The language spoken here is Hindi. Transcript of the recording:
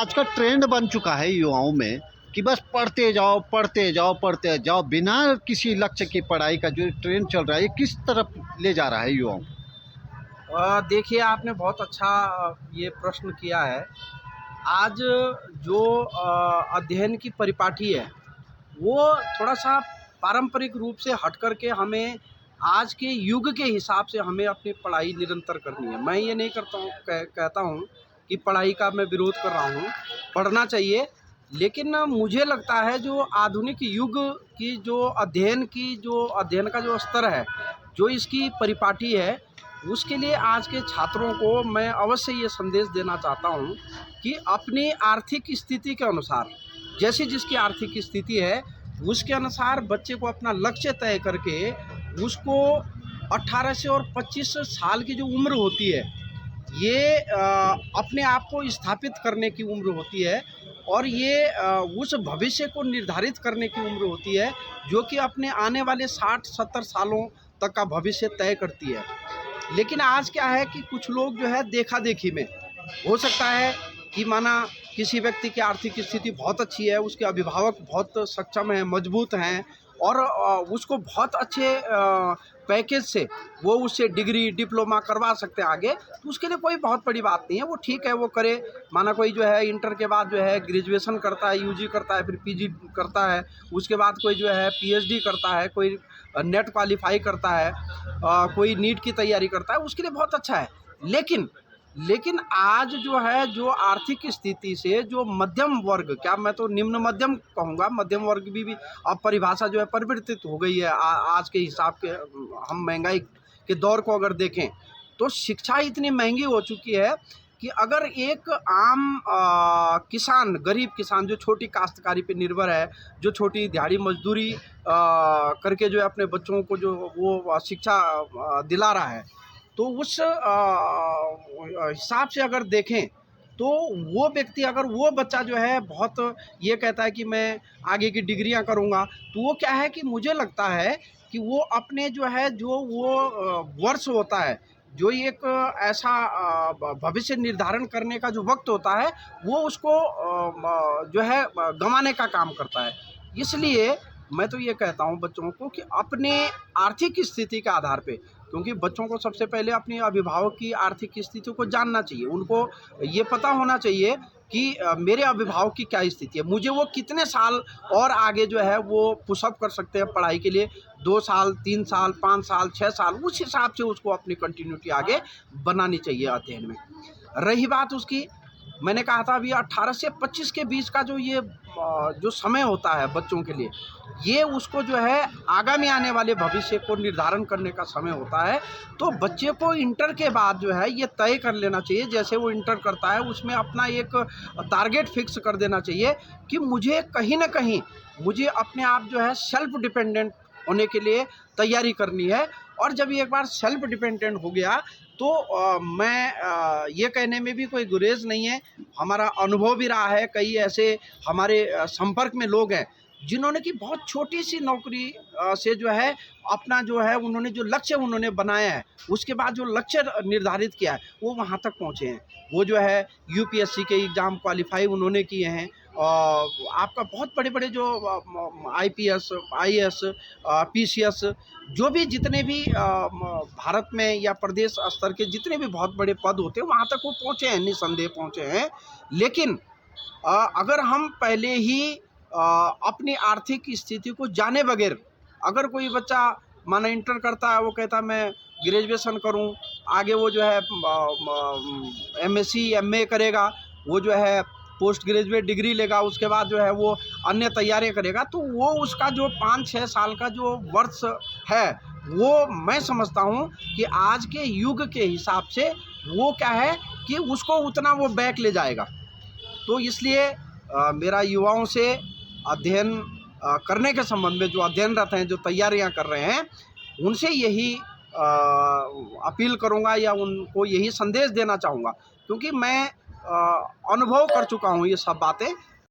आज का ट्रेंड बन चुका है युवाओं में कि बस पढ़ते जाओ पढ़ते जाओ पढ़ते जाओ बिना किसी लक्ष्य की पढ़ाई का जो ट्रेंड चल रहा है, ये किस तरफ ले जा रहा है युवाओं को? देखिए, आपने बहुत अच्छा ये प्रश्न किया है। आज जो अध्ययन की परिपाटी है, वो थोड़ा-सा पारंपरिक रूप से हट कर के हमें आज के युग के हिसाब से हमें अपनी पढ़ाई निरंतर करनी है। मैं ये नहीं करता हूँ कहता हूँ कि पढ़ाई का मैं विरोध कर रहा हूँ, पढ़ना चाहिए। लेकिन मुझे लगता है जो आधुनिक युग की जो अध्ययन का जो स्तर है, जो इसकी परिपाटी है, उसके लिए आज के छात्रों को मैं अवश्य ये संदेश देना चाहता हूँ कि अपनी आर्थिक स्थिति के अनुसार, जैसी जिसकी आर्थिक स्थिति है, उसके अनुसार बच्चे को अपना लक्ष्य तय करके उसको 18 से और 25 साल की जो उम्र होती है, ये अपने आप को स्थापित करने की उम्र होती है और ये उस भविष्य को निर्धारित करने की उम्र होती है जो कि अपने आने वाले 60-70 सालों तक का भविष्य तय करती है। लेकिन आज क्या है कि कुछ लोग जो है देखा-देखी में, हो सकता है कि माना किसी व्यक्ति की आर्थिक स्थिति बहुत अच्छी है, उसके अभिभावक बहुत सक्षम हैं, मजबूत हैं और उसको बहुत अच्छे पैकेज से वो उससे डिग्री, डिप्लोमा करवा सकते हैं आगे, तो उसके लिए कोई बहुत बड़ी बात नहीं है, वो ठीक है, वो करे। माना कोई जो है इंटर के बाद जो है ग्रेजुएशन करता है, यूजी करता है, फिर पीजी करता है, उसके बाद कोई जो है पीएचडी करता है, कोई नेट क्वालीफाई करता है, कोई नीट की तैयारी करता है, उसके लिए बहुत अच्छा है। लेकिन आज जो है, जो आर्थिक स्थिति से जो मध्यम वर्ग, क्या मैं तो निम्न मध्यम कहूँगा, मध्यम वर्ग भी अब परिभाषा जो है परिवर्तित हो गई है। आज के हिसाब के हम महंगाई के दौर को अगर देखें तो शिक्षा इतनी महंगी हो चुकी है कि अगर एक आम किसान, गरीब किसान जो छोटी काश्तकारी पे निर्भर है, जो छोटी दिहाड़ी मजदूरी करके जो है अपने बच्चों को जो वो शिक्षा दिला रहा है, तो उस हिसाब से अगर देखें तो वो व्यक्ति, अगर वो बच्चा जो है बहुत ये कहता है कि मैं आगे की डिग्रियां करूंगा, तो वो क्या है कि मुझे लगता है कि वो अपने जो है जो वो वर्ष होता है, जो एक ऐसा भविष्य निर्धारण करने का जो वक्त होता है, वो उसको जो है गंवाने का काम करता है। इसलिए मैं तो ये कहता हूँ बच्चों को कि अपने आर्थिक स्थिति के आधार पे, क्योंकि बच्चों को सबसे पहले अपने अभिभावक की आर्थिक स्थिति को जानना चाहिए। उनको ये पता होना चाहिए कि मेरे अभिभावक की क्या स्थिति है, मुझे वो कितने साल और आगे जो है वो पुशअप कर सकते हैं पढ़ाई के लिए, 2 साल, 3 साल, 5 साल, 6 साल, उस हिसाब से उसको अपनी कंटिन्यूटी आगे बनानी चाहिए अध्ययन में। रही बात उसकी, मैंने कहा था अभी 18 से 25 के बीच का जो ये जो समय होता है बच्चों के लिए, ये उसको जो है आगामी आने वाले भविष्य को निर्धारण करने का समय होता है। तो बच्चे को इंटर के बाद जो है ये तय कर लेना चाहिए, जैसे वो इंटर करता है उसमें अपना एक टारगेट फिक्स कर देना चाहिए कि मुझे कहीं ना कहीं मुझे अपने आप जो है सेल्फ डिपेंडेंट होने के लिए तैयारी करनी है। और जब ये एक बार सेल्फ डिपेंडेंट हो गया तो मैं ये कहने में भी कोई गुरेज नहीं है, हमारा अनुभव भी रहा है, कई ऐसे हमारे संपर्क में लोग हैं जिन्होंने कि बहुत छोटी सी नौकरी से जो है अपना जो है उन्होंने जो लक्ष्य उन्होंने बनाया है, उसके बाद जो लक्ष्य निर्धारित किया है वो वहाँ तक पहुँचे हैं। वो जो है यूपीएससी के एग्ज़ाम क्वालिफाई उन्होंने किए हैं, और आपका बहुत बड़े-बड़े जो आईपीएस, आईएएस, पीसीएस, जो भी जितने भी भारत में या प्रदेश स्तर के जितने भी बहुत बड़े पद होते हैं वहाँ तक वो पहुँचे हैं, निसंदेह पहुँचे हैं। लेकिन अगर हम पहले ही अपनी आर्थिक स्थिति को जाने बगैर, अगर कोई बच्चा माना इंटर करता है, वो कहता है मैं ग्रेजुएशन करूं, आगे वो जो है एमएससी एमए करेगा, वो जो है पोस्ट ग्रेजुएट डिग्री लेगा, उसके बाद जो है वो अन्य तैयारियां करेगा, तो वो उसका जो 5-6 साल का जो वर्ष है, वो मैं समझता हूं कि आज के युग के हिसाब से वो क्या है कि उसको उतना वो बैक ले जाएगा। तो इसलिए मेरा युवाओं से अध्ययन करने के संबंध में, जो अध्ययनरत हैं, जो तैयारियां कर रहे हैं, उनसे यही अपील करूंगा या उनको यही संदेश देना चाहूँगा, क्योंकि मैं अनुभव कर चुका हूँ ये सब बातें।